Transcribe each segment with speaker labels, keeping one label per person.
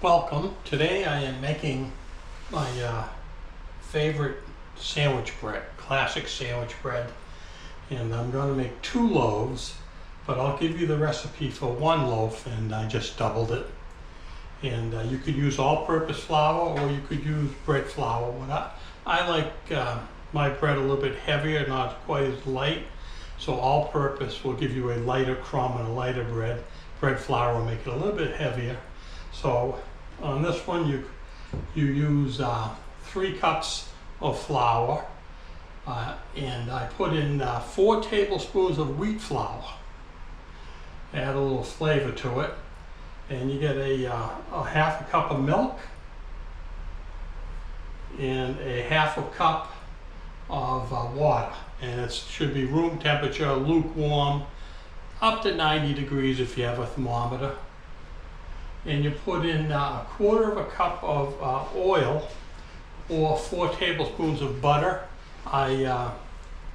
Speaker 1: Welcome. Today I am making my favorite sandwich bread, classic sandwich bread. And I'm going to make 2 loaves, but I'll give you the recipe for 1 loaf and I just doubled it. And you could use all-purpose flour or you could use bread flour. I like my bread a little bit heavier, not quite as light. So all-purpose will give you a lighter crumb and a lighter bread. Bread flour will make it a little bit heavier. So on this one you use 3 cups of flour and I put in 4 tablespoons of wheat flour. Add a little flavor to it, and you get a half a cup of milk and a half a cup of water, and it should be room temperature, lukewarm, up to 90 degrees if you have a thermometer. And you put in a quarter of a cup of oil or 4 tablespoons of butter. I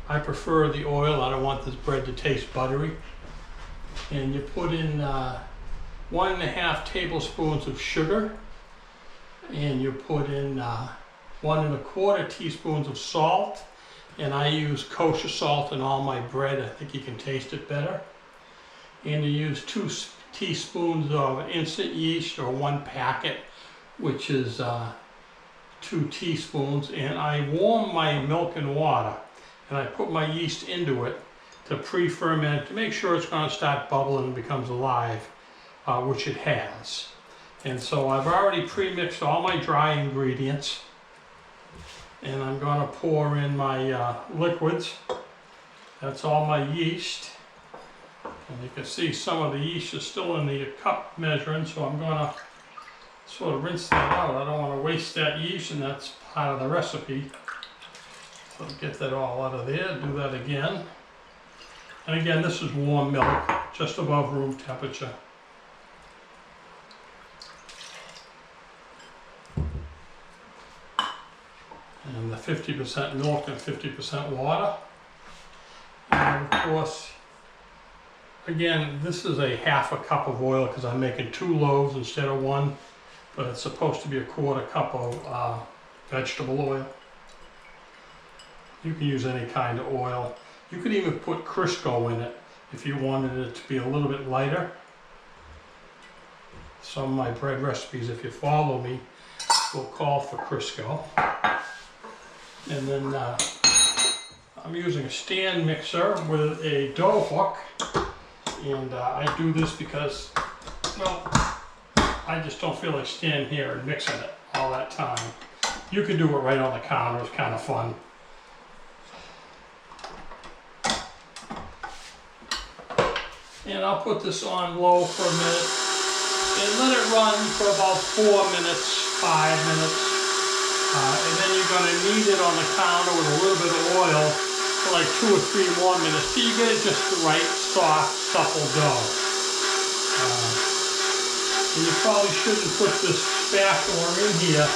Speaker 1: prefer the oil. I don't want this bread to taste buttery. And you put in 1.5 tablespoons of sugar, and you put in 1.25 teaspoons of salt. And I use kosher salt in all my bread. I think you can taste it better. And you use 2 teaspoons of instant yeast, or 1 packet, which is 2 teaspoons. And I warm my milk and water, and I put my yeast into it to pre-ferment, to make sure it's going to start bubbling and becomes alive, which it has. And so I've already pre-mixed all my dry ingredients, and I'm going to pour in my liquids. That's all my yeast. And you can see some of the yeast is still in the cup measuring, so I'm going to sort of rinse that out. I don't want to waste that yeast, and that's part of the recipe. So get that all out of there, do that again. And again, this is warm milk, just above room temperature. And the 50% milk and 50% water. And of course, again, this is a half a cup of oil because I'm making 2 loaves instead of 1, but it's supposed to be a 1/4 cup of vegetable oil. You can use any kind of oil. You could even put Crisco in it if you wanted it to be a little bit lighter. Some of my bread recipes, if you follow me, will call for Crisco. And then I'm using a stand mixer with a dough hook. And I do this because, well, I just don't feel like standing here and mixing it all that time. You can do it right on the counter. It's kind of fun. And I'll put this on low for a minute and let it run for about 4 minutes, 5 minutes. And then you're going to knead it on the counter with a little bit of oil for like 2 or 3 more minutes till you get it just the right soft, supple dough. And you probably shouldn't put this spatula in here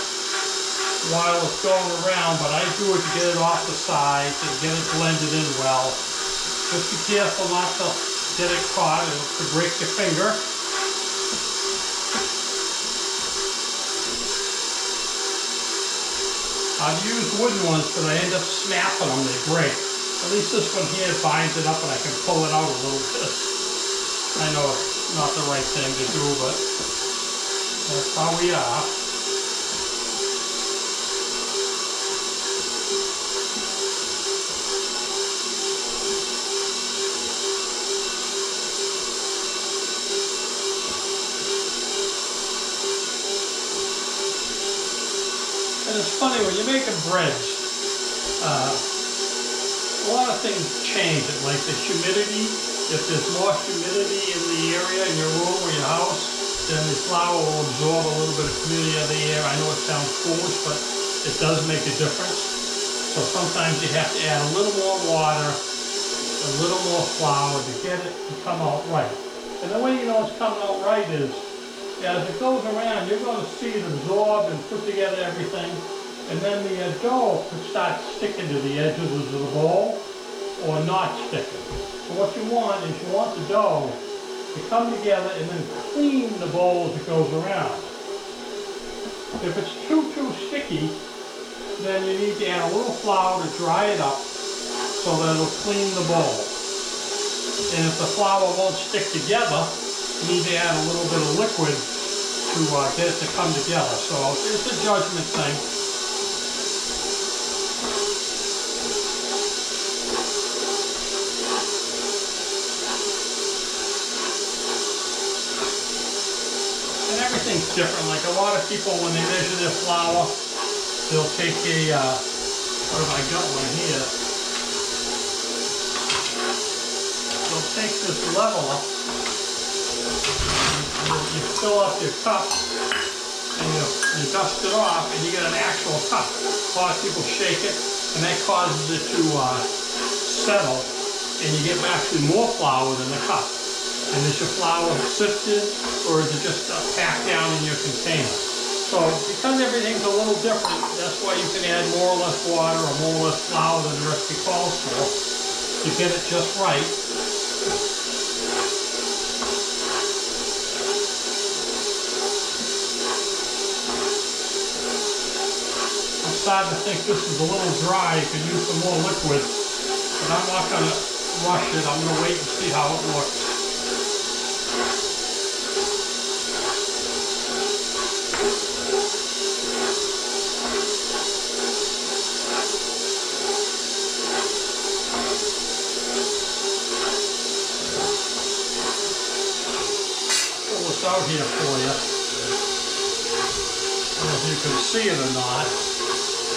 Speaker 1: while it's going around, but I do it to get it off the sides and get it blended in well. Just be careful not to get it caught and to break your finger. I've used wooden ones, but I end up snapping them, they break. At least this one here binds it up and I can pull it out a little bit. I know it's not the right thing to do, but that's how we are. And it's funny, when you make a bread, a lot of things change it, like the humidity. If there's more humidity in the area in your room or your house, then the flour will absorb a little bit of humidity out of the air. I know it sounds foolish, but it does make a difference. So sometimes you have to add a little more water, a little more flour to get it to come out right. And the way you know it's coming out right is, as it goes around, you're going to see it absorb and put together everything. And then the dough could start sticking to the edges of the bowl or not sticking. So what you want is you want the dough to come together and then clean the bowl as it goes around. If it's too sticky, then you need to add a little flour to dry it up so that it'll clean the bowl. And if the flour won't stick together, you need to add a little bit of liquid to get it to come together. So it's a judgment thing. And everything's different. Like a lot of people, when they measure their flour, they'll take a, what have I got one here? They'll take this leveler, and you fill up your cup, and you dust it off, and you get an actual cup. A lot of people shake it, and that causes it to settle, and you get actually more flour than the cup. And is your flour sifted, or is it just packed down in your container? So because everything's a little different, that's why you can add more or less water or more or less flour than the recipe calls for to get it just right. I'm starting to think this is a little dry. You could use some more liquid, but I'm not going to rush it. I'm going to wait and see how it looks. Out here for you. I don't know if you can see it or not.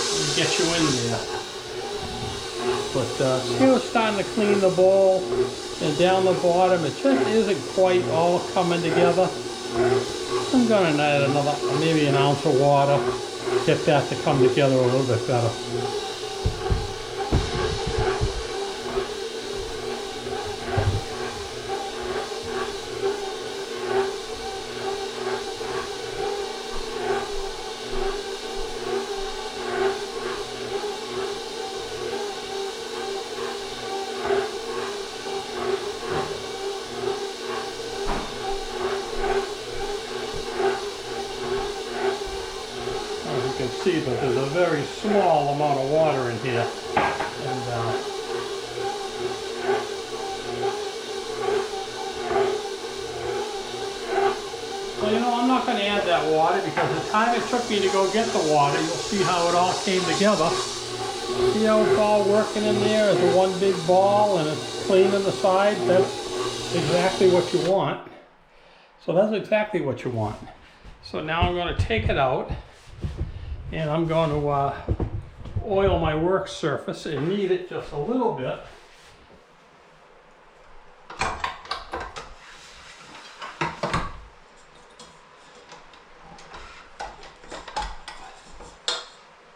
Speaker 1: Let me get you in there. But see, it's starting to clean the bowl, and down the bottom it just isn't quite all coming together. I'm going to add another, maybe an ounce of water, get that to come together a little bit better. See that there's a very small amount of water in here, and well, you know, I'm not going to add that water because the time it took me to go get the water, you'll see how it all came together. See how it's all working in there as a one big ball, and it's clean on the side. That's exactly what you want. So that's exactly what you want. So now I'm going to take it out. And I'm going to oil my work surface and knead it just a little bit.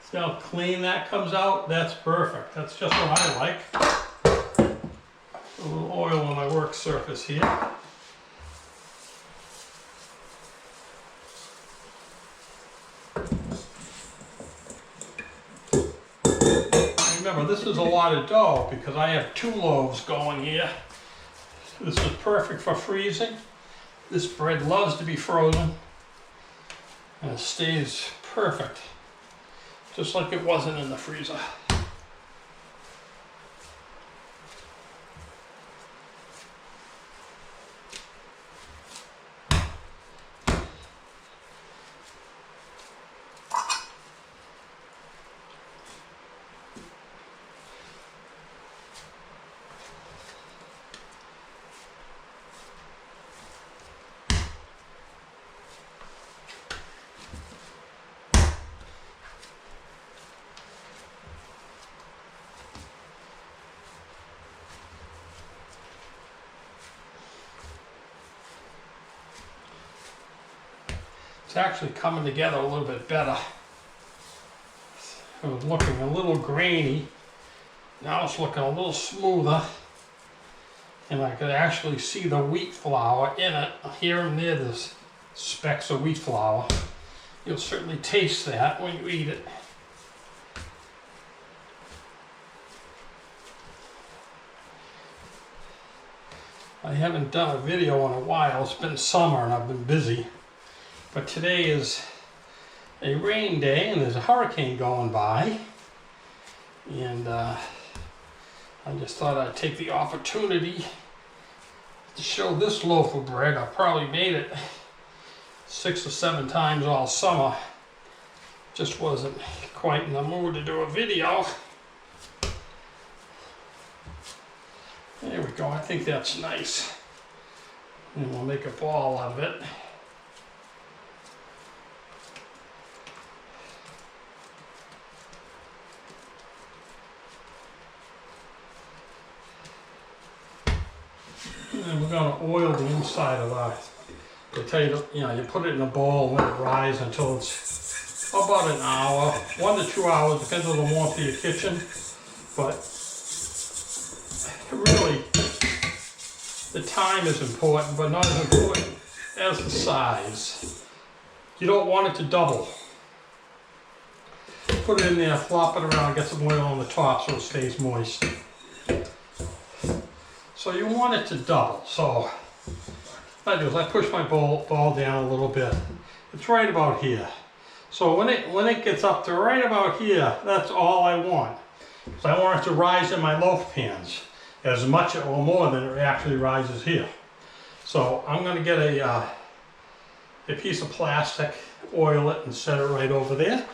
Speaker 1: See how clean that comes out? That's perfect. That's just what I like. A little oil on my work surface here. Remember, this is a lot of dough because I have 2 loaves going here. This is perfect for freezing. This bread loves to be frozen, and it stays perfect, just like it wasn't in the freezer. It's actually coming together a little bit better. It was looking a little grainy. Now it's looking a little smoother. And I could actually see the wheat flour in it. Here and there, there's specks of wheat flour. You'll certainly taste that when you eat it. I haven't done a video in a while. It's been summer and I've been busy. But today is a rain day and there's a hurricane going by. And I just thought I'd take the opportunity to show this loaf of bread. I probably made it 6 or 7 times all summer. Just wasn't quite in the mood to do a video. There we go, I think that's nice. And we'll make a ball out of it. And then we're going to oil the inside of our, they tell you, you put it in a bowl and let it rise until it's about an hour, 1 to 2 hours, depends on the warmth of your kitchen. But really, the time is important, but not as important as the size. You don't want it to double. Put it in there, flop it around, get some oil on the top so it stays moist. So you want it to double. So what I do is I push my ball down a little bit. It's right about here. So when it gets up to right about here, that's all I want. So I want it to rise in my loaf pans as much or more than it actually rises here. So I'm going to get a piece of plastic, oil it, and set it right over there.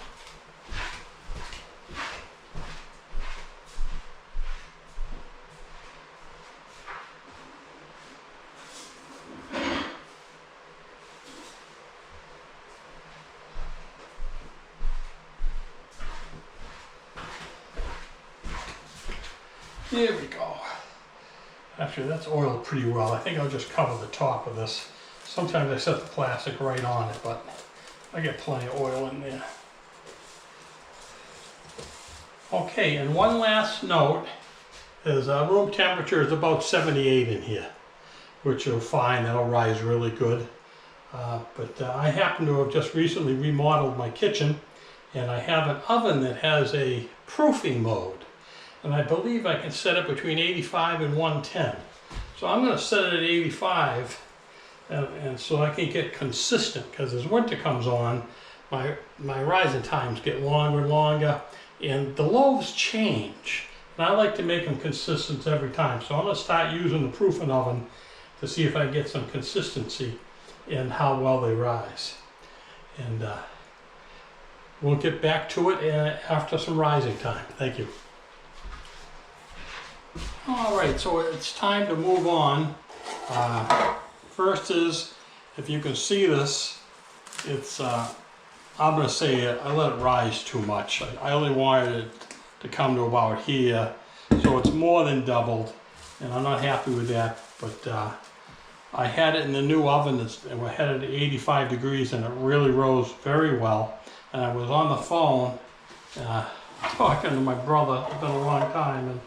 Speaker 1: There we go. Actually, that's oiled pretty well. I think I'll just cover the top of this. Sometimes I set the plastic right on it, but I get plenty of oil in there. Okay, and one last note is room temperature is about 78 in here, which you'll find that'll rise really good. But I happen to have just recently remodeled my kitchen, and I have an oven that has a proofing mode. And I believe I can set it between 85 and 110. So I'm going to set it at 85, and so I can get consistent, because as winter comes on, my rising times get longer and longer, and the loaves change. And I like to make them consistent every time. So I'm going to start using the proofing oven to see if I get some consistency in how well they rise. And we'll get back to it after some rising time. Thank you. Alright, so it's time to move on. First is, if you can see this, it's, I'm going to say I let it rise too much. I only wanted it to come to about here, so it's more than doubled, and I'm not happy with that. But I had it in the new oven, and we had it at 85 degrees, and it really rose very well. And I was on the phone talking to my brother. It's been a long time, and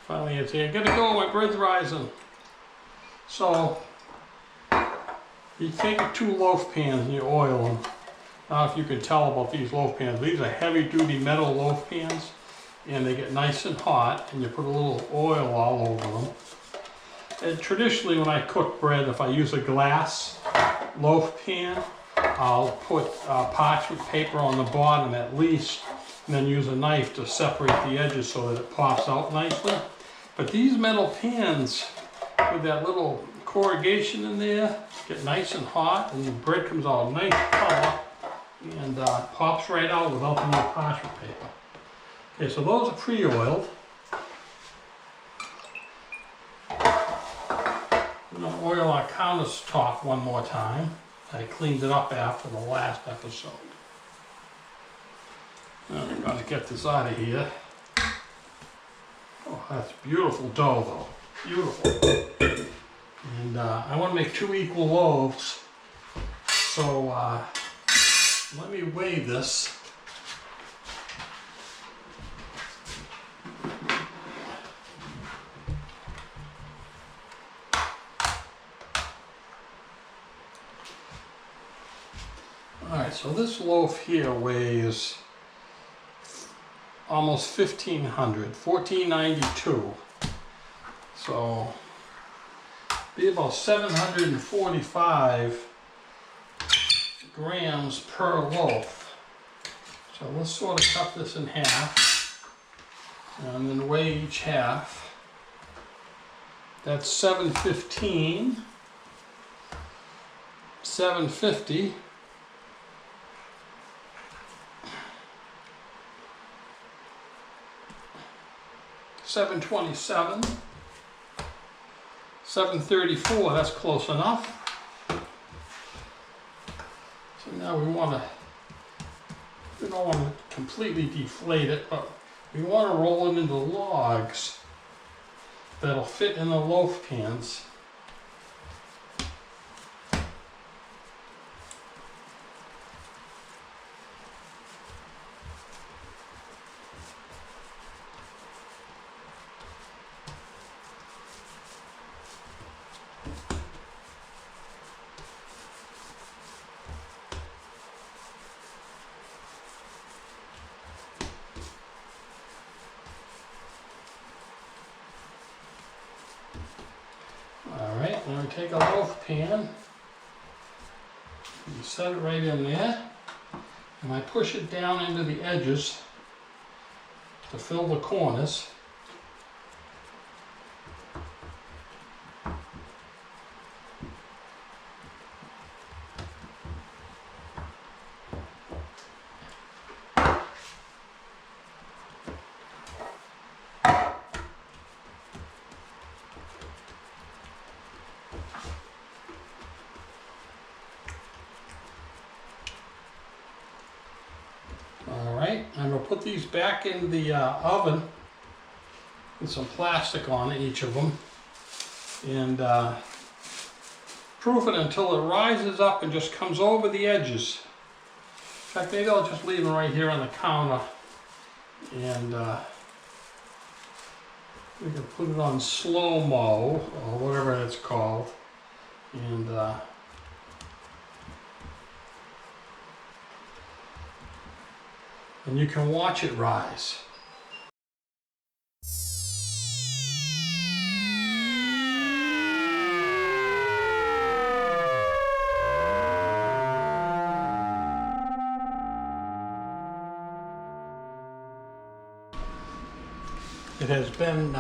Speaker 1: finally it's here. Gotta go, my bread's rising. So you take 2 loaf pans and you oil them. Now if you can tell about these loaf pans, these are heavy duty metal loaf pans, and they get nice and hot, and you put a little oil all over them. And traditionally when I cook bread, if I use a glass loaf pan, I'll put parchment paper on the bottom at least, and then use a knife to separate the edges so that it pops out nicely. But these metal pans with that little corrugation in there get nice and hot, and the bread comes out nice color and pops right out without the new parchment paper. Okay, so those are pre-oiled. We're going to oil our countertop one more time. I cleaned it up after the last episode. Now we're going to get this out of here. Oh, that's beautiful dough though. Beautiful. And I want to make 2 equal loaves. So let me weigh this. Alright, so this loaf here weighs almost 1,500, 1,492. So be about 745 grams per loaf. So let's sort of cut this in half and then weigh each half. That's 715, 750, 727, 734, that's close enough. So now we don't want to completely deflate it, but we want to roll it into logs that'll fit in the loaf pans. Alright, now we take a loaf pan, you set it right in there, and I push it down into the edges to fill the corners. Alright, I'm going to put these back in the oven with some plastic on each of them and proof it until it rises up and just comes over the edges. In fact, maybe I'll just leave them right here on the counter and we can put it on slow-mo or whatever it's called, and you can watch it rise. It has been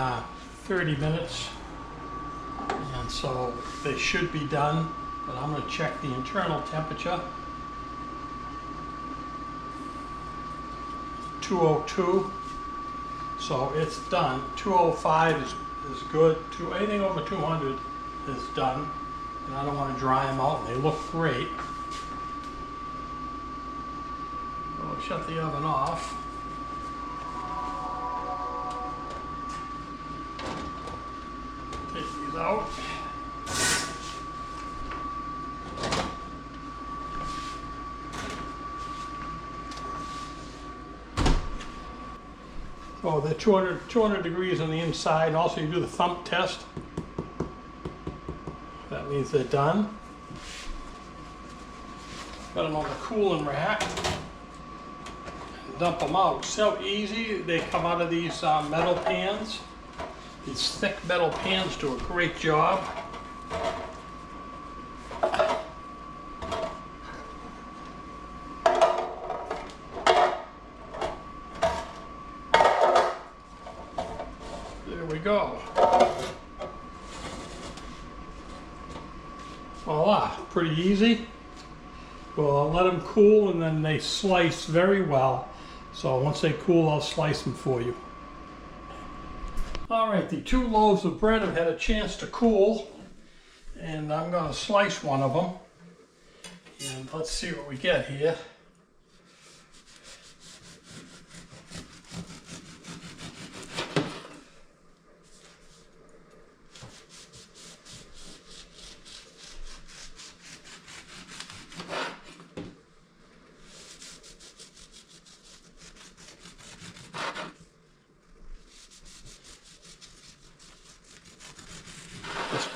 Speaker 1: 30 minutes, and so they should be done, but I'm going to check the internal temperature. 202, so it's done. 205 is good. Anything over 200 is done, and I don't want to dry them out, and they look great. So I'll shut the oven off. Take these out. Oh, they're 200 degrees on the inside, and also you do the thump test. That means they're done. Got them on the cooling rack. Dump them out. So easy. They come out of these metal pans. These thick metal pans do a great job. There we go. Voila, pretty easy. Well, I'll let them cool and then they slice very well. So once they cool, I'll slice them for you. All right, the 2 loaves of bread have had a chance to cool, and I'm going to slice one of them. And let's see what we get here.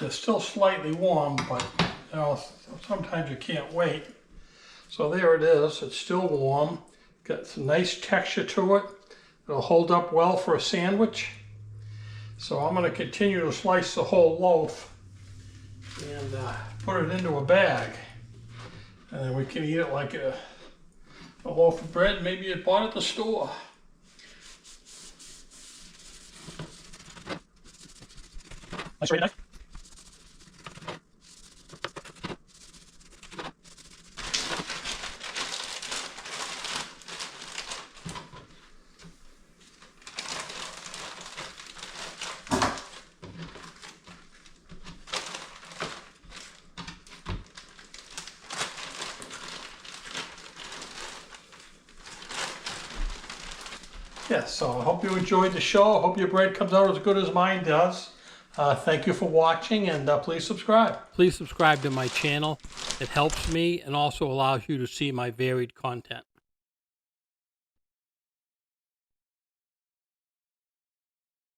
Speaker 1: They're still slightly warm, but you know, sometimes you can't wait. So there it is, it's still warm. Got some nice texture to it. It'll hold up well for a sandwich. So I'm going to continue to slice the whole loaf and put it into a bag. And then we can eat it like a loaf of bread maybe you bought at the store. Nice right knife. Yeah, so I hope you enjoyed the show. I hope your bread comes out as good as mine does. Thank you for watching, and please subscribe. Please subscribe to my channel. It helps me and also allows you to see my varied content.